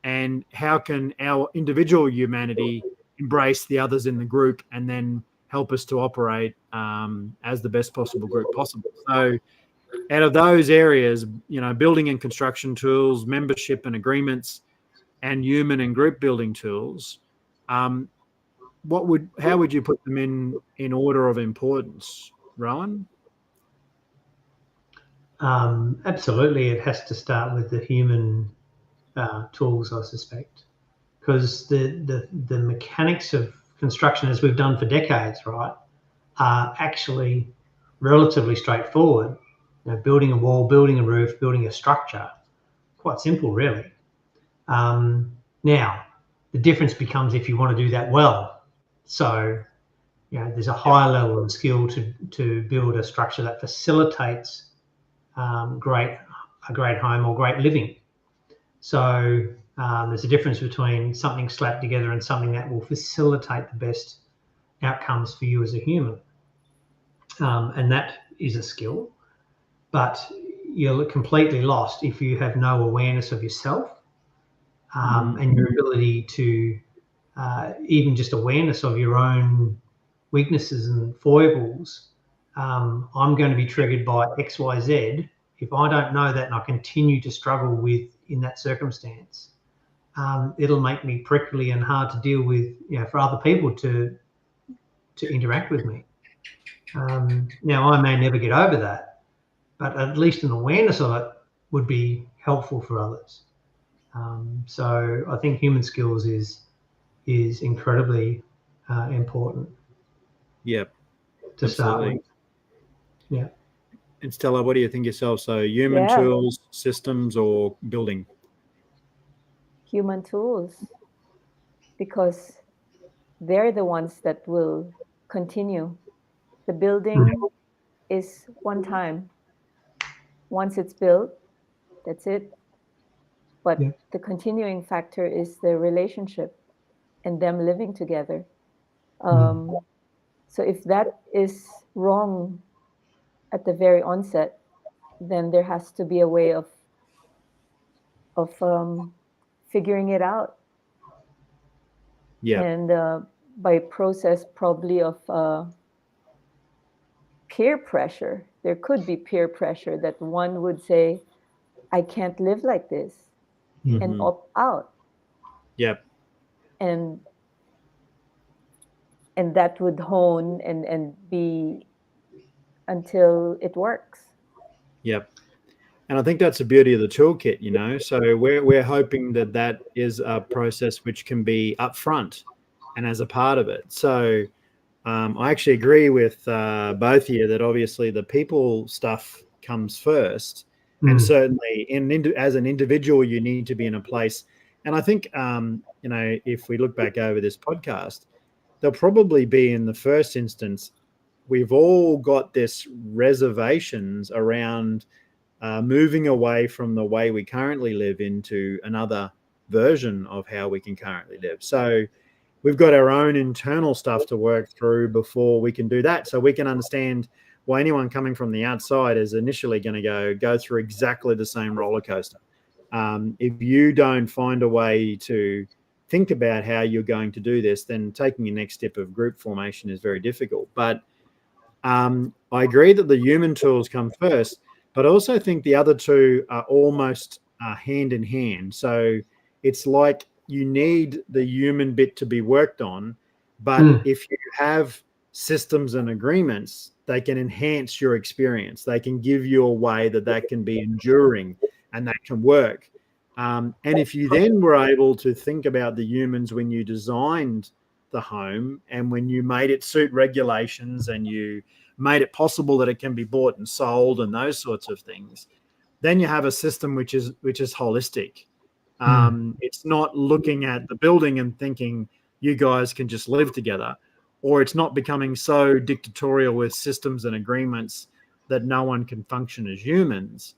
C: And how can our individual humanity embrace the others in the group and then help us to operate as the best possible group possible? So out of those areas, building and construction tools, membership and agreements, and human and group building tools, how would you put them in order of importance, Rowan?
A: Absolutely. It has to start with the human tools, I suspect, because the mechanics of construction, as we've done for decades, right, are actually relatively straightforward. Building a wall, building a roof, building a structure, quite simple, really. Now, the difference becomes if you want to do that well. So, there's a higher level of skill to build a structure that facilitates a great home or great living. So there's a difference between something slapped together and something that will facilitate the best outcomes for you as a human. And that is a skill, but you're completely lost if you have no awareness of yourself and your ability to even just awareness of your own weaknesses and foibles. I'm going to be triggered by X, Y, Z. If I don't know that and I continue to struggle in that circumstance, it'll make me prickly and hard to deal with, for other people to interact with me. Now, I may never get over that, but at least an awareness of it would be helpful for others. So I think human skills is incredibly important.
C: Yep.
A: To start with. Yeah.
C: And Stella, what do you think yourself? So human tools, systems, or building?
B: Human tools, because they're the ones that will continue. The building is one time. Once it's built, that's it. But the continuing factor is the relationship and them living together. So if that is wrong at the very onset, then there has to be a way of figuring it out.
C: Yeah.
B: And by process probably of peer pressure, there could be peer pressure that one would say, I can't live like this, and opt out.
C: Yep.
B: And that would hone and be until it works.
C: Yep. And I think that's the beauty of the toolkit, you know. So we're hoping that is a process which can be upfront and as a part of it. So I actually agree with both of you that obviously the people stuff comes first, and certainly as an individual, you need to be in a place. And I think you know, if we look back over this podcast, there'll probably be in the first instance, we've all got this reservations around moving away from the way we currently live into another version of how we can currently live. So we've got our own internal stuff to work through before we can do that. So we can understand why anyone coming from the outside is initially going to go through exactly the same roller coaster. If you don't find a way to think about how you're going to do this, then taking the next step of group formation is very difficult. But I agree that the human tools come first, but I also think the other two are almost hand in hand. So it's like you need the human bit to be worked on, but if you have systems and agreements, they can enhance your experience. They can give you a way that can be enduring and that can work. And if you then were able to think about the humans when you designed the home and when you made it suit regulations and you made it possible that it can be bought and sold and those sorts of things, then you have a system which is holistic. It's not looking at the building and thinking you guys can just live together, or it's not becoming so dictatorial with systems and agreements that no one can function as humans.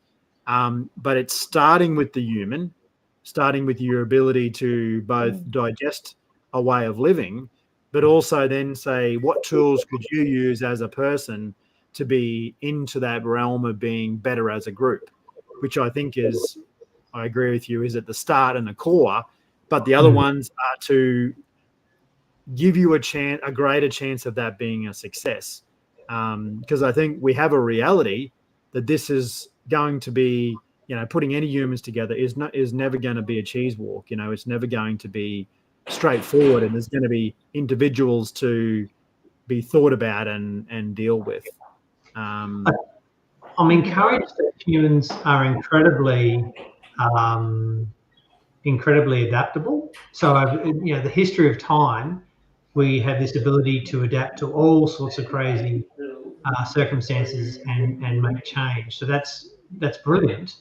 C: But it's starting with the human, starting with your ability to both digest a way of living, but also then say, what tools could you use as a person to be into that realm of being better as a group, which I think is, I agree with you, is at the start and the core, but the other ones are to give you a greater chance of that being a success. Because I think we have a reality that this is going to be, you know, putting any humans together is never going to be a cheese walk. You know, it's never going to be straightforward, and there's going to be individuals to be thought about and deal with.
A: I'm encouraged that humans are incredibly adaptable. So, you know, the history of time, we have this ability to adapt to all sorts of crazy circumstances and make change. So that's brilliant.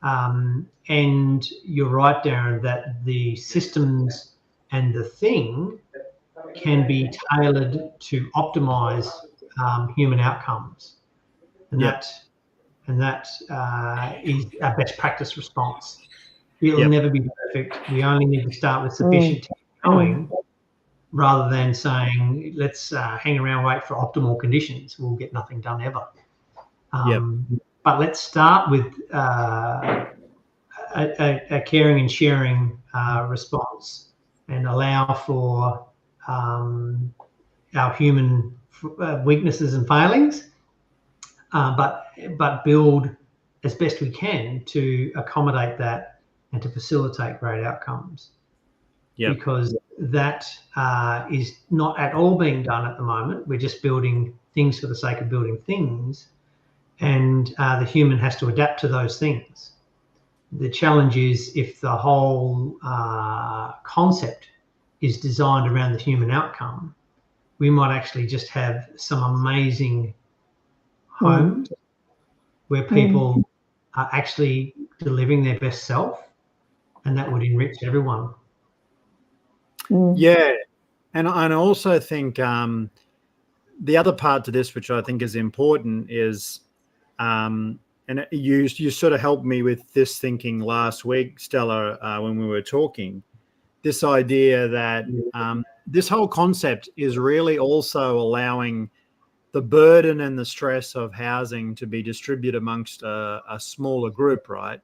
A: And you're right, Darren, that the systems and the thing can be tailored to optimize human outcomes, and that is our best practice response. It'll never be perfect. We only need to start with sufficient to keep going, rather than saying, let's hang around, wait for optimal conditions. We'll get nothing done ever. But let's start with a caring and sharing response, and allow for our human weaknesses and failings, but build as best we can to accommodate that and to facilitate great outcomes. Because that is not at all being done at the moment. We're just building things for the sake of building things, and the human has to adapt to those things. The challenge is, if the whole concept is designed around the human outcome, we might actually just have some amazing homes where people are actually delivering their best self, and that would enrich everyone.
C: Yeah. And I also think the other part to this, which I think is important, is, and you sort of helped me with this thinking last week, Stella, when we were talking, this idea that this whole concept is really also allowing the burden and the stress of housing to be distributed amongst a smaller group, right?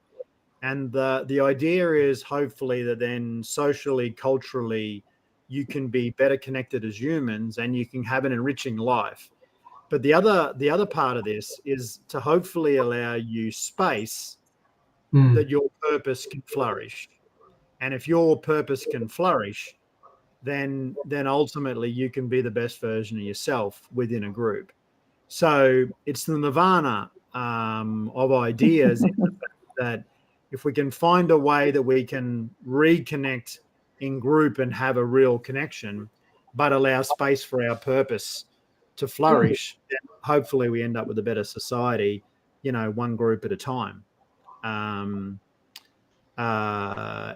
C: And the idea is hopefully that then socially, culturally, you can be better connected as humans and you can have an enriching life. But the other part of this is to hopefully allow you space that your purpose can flourish. And if your purpose can flourish, then ultimately you can be the best version of yourself within a group. So it's the nirvana of ideas in the fact that if we can find a way that we can reconnect in group and have a real connection, but allow space for our purpose to flourish, then hopefully we end up with a better society, one group at a time. And I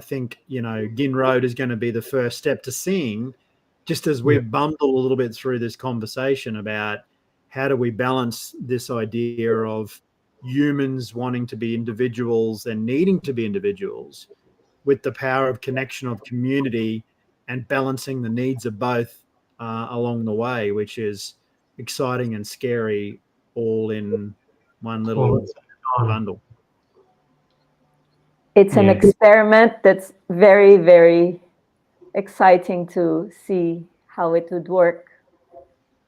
C: think, Gin Road is going to be the first step to seeing, just as we've bundled a little bit through this conversation about how do we balance this idea of humans wanting to be individuals and needing to be individuals with the power of connection of community and balancing the needs of both along the way, which is exciting and scary all in one little bundle.
B: It's an experiment that's very, very exciting to see how it would work.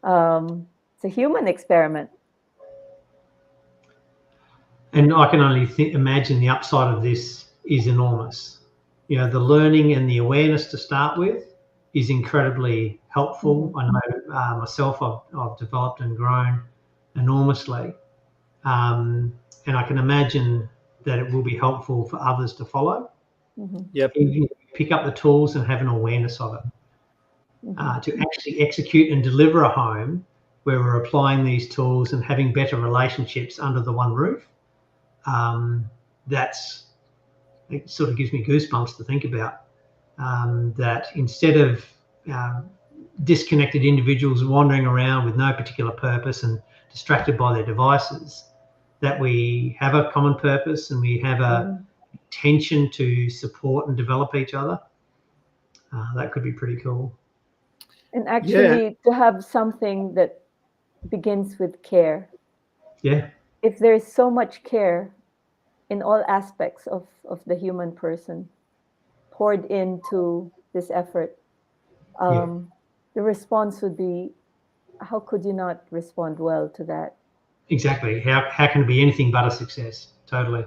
B: It's a human experiment.
A: And I can only imagine the upside of this is enormous. The learning and the awareness to start with is incredibly helpful. I know myself, I've developed and grown enormously. And I can imagine that it will be helpful for others to follow.
C: Yep.
A: You pick up the tools and have an awareness of it. To actually execute and deliver a home where we're applying these tools and having better relationships under the one roof, it sort of gives me goosebumps to think about. That instead of disconnected individuals wandering around with no particular purpose and distracted by their devices, that we have a common purpose and we have a intention to support and develop each other. That could be pretty cool.
B: And actually to have something that begins with care.
A: Yeah.
B: If there's so much care in all aspects of the human person poured into this effort, the response would be, how could you not respond well to that?
A: Exactly. How can it be anything but a success? Totally.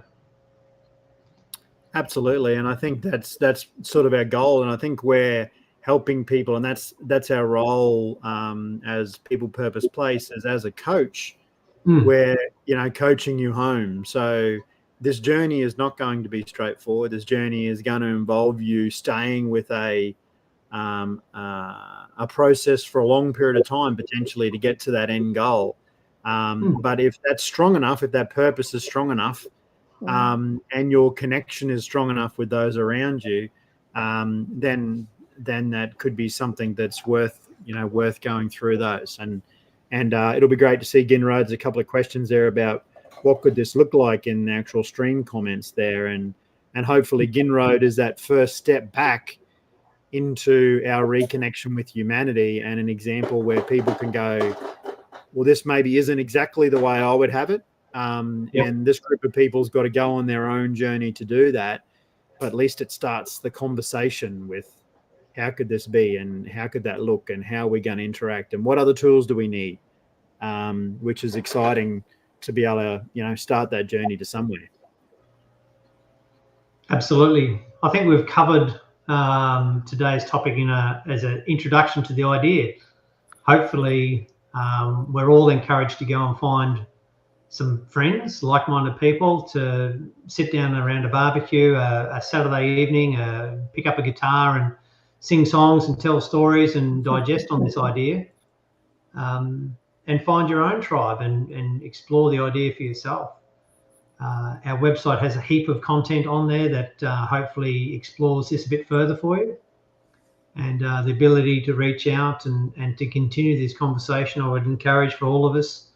C: Absolutely. And I think that's sort of our goal. And I think we're helping people, and that's our role as People Purpose Places as a coach. We're coaching you home. So this journey is not going to be straightforward. This journey is going to involve you staying with a process for a long period of time, potentially, to get to that end goal. But if that's strong enough, if that purpose is strong enough, and your connection is strong enough with those around you, then that could be something that's worth going through those. And it'll be great to see Gin Road's a couple of questions there about what could this look like in the actual stream comments there, and hopefully Gin Road is that first step back into our reconnection with humanity and an example where people can go, well, this maybe isn't exactly the way I would have it. And this group of people's got to go on their own journey to do that. But at least it starts the conversation with how could this be and how could that look and how are we going to interact and what other tools do we need, which is exciting to be able to, start that journey to somewhere.
A: Absolutely. I think we've covered today's topic as an introduction to the idea. Hopefully, we're all encouraged to go and find some friends, like-minded people, to sit down around a barbecue a Saturday evening, pick up a guitar and sing songs and tell stories and digest on this idea, and find your own tribe and explore the idea for yourself. Our website has a heap of content on there that hopefully explores this a bit further for you. And the ability to reach out and to continue this conversation, I would encourage for all of us,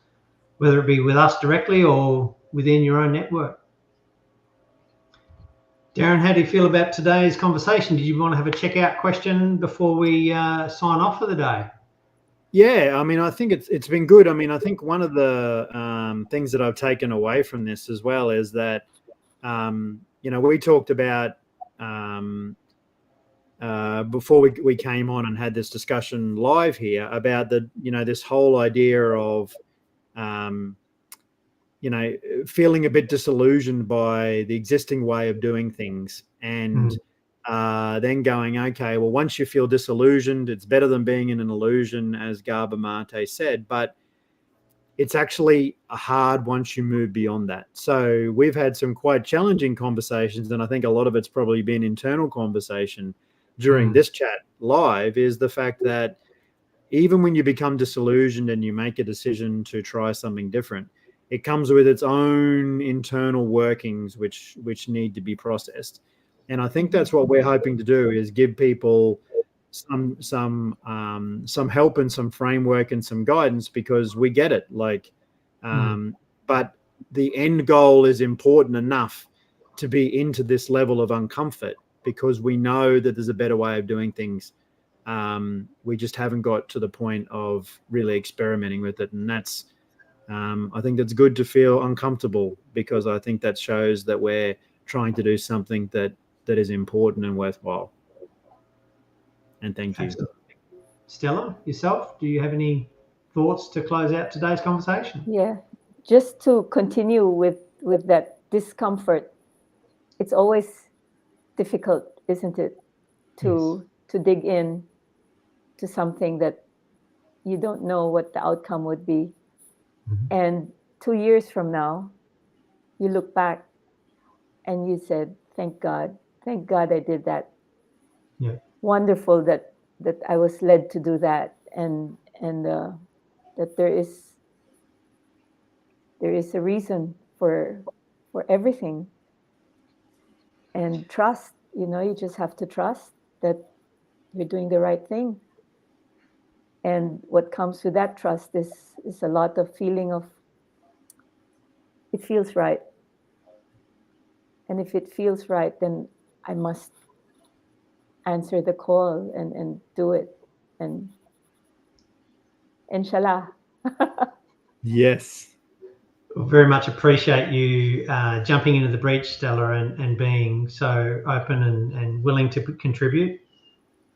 A: whether it be with us directly or within your own network. Darren, how do you feel about today's conversation? Did you want to have a checkout question before we sign off for the day?
C: Yeah, I mean, I think it's been good. I mean, I think one of the things that I've taken away from this as well is that we talked about before we came on and had this discussion live here about this whole idea of feeling a bit disillusioned by the existing way of doing things, and then going, okay, well, once you feel disillusioned, it's better than being in an illusion, as Gabor Mate said, but it's actually hard once you move beyond that. So we've had some quite challenging conversations, and I think a lot of it's probably been internal conversation during this chat live, is the fact that even when you become disillusioned and you make a decision to try something different, it comes with its own internal workings, which need to be processed. And I think that's what we're hoping to do, is give people some help and some framework and some guidance, because we get it. But the end goal is important enough to be into this level of uncomfort, because we know that there's a better way of doing things. We just haven't got to the point of really experimenting with it. And that's, I think that's good to feel uncomfortable, because I think that shows that we're trying to do something that is important and worthwhile. And thank you.
A: Excellent. Stella, yourself, do you have any thoughts to close out today's conversation?
B: Yeah, just to continue with that discomfort. It's always difficult, isn't it, to dig in to something that you don't know what the outcome would be. And 2 years from now, you look back and you said, thank God I did that.
A: Yeah.
B: Wonderful that I was led to do that, and that there is a reason for everything. And trust, you just have to trust that you're doing the right thing. And what comes with that trust is a lot of feeling of, it feels right. And if it feels right, then I must answer the call and do it. And inshallah.
C: Yes.
A: Very much appreciate you jumping into the breach, Stella, and being so open and willing to contribute.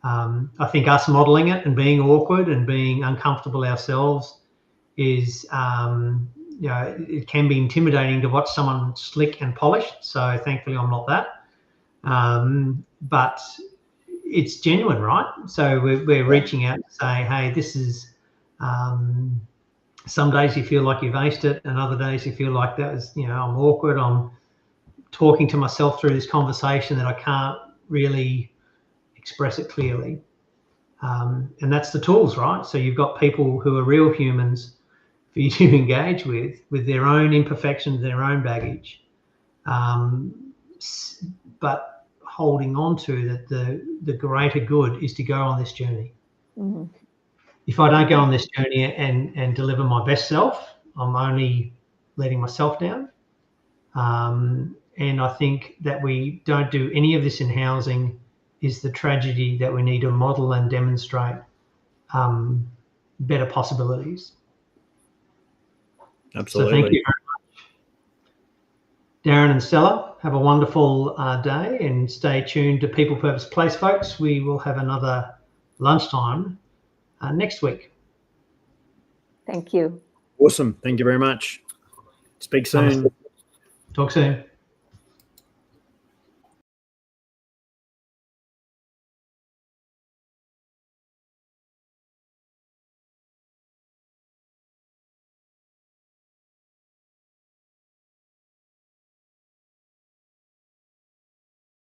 A: I think us modeling it and being awkward and being uncomfortable ourselves is, it can be intimidating to watch someone slick and polished. So thankfully I'm not that. But it's genuine, right? So we're reaching out to say, hey, this is, some days you feel like you've aced it, and other days you feel like that was, I'm awkward. I'm talking to myself through this conversation that I can't really express it clearly. And that's the tools, right? So you've got people who are real humans for you to engage with their own imperfections, their own baggage, but holding on to that the greater good is to go on this journey.
B: Mm-hmm.
A: If I don't go on this journey and deliver my best self, I'm only letting myself down. And I think that we don't do any of this in housing is the tragedy that we need to model and demonstrate better possibilities.
C: Absolutely.
A: So thank you very much. Darren and Stella, have a wonderful day, and stay tuned to People, Purpose, Place, folks. We will have another lunchtime next week.
B: Thank you.
C: Awesome. Thank you very much. Speak soon.
A: Talk soon.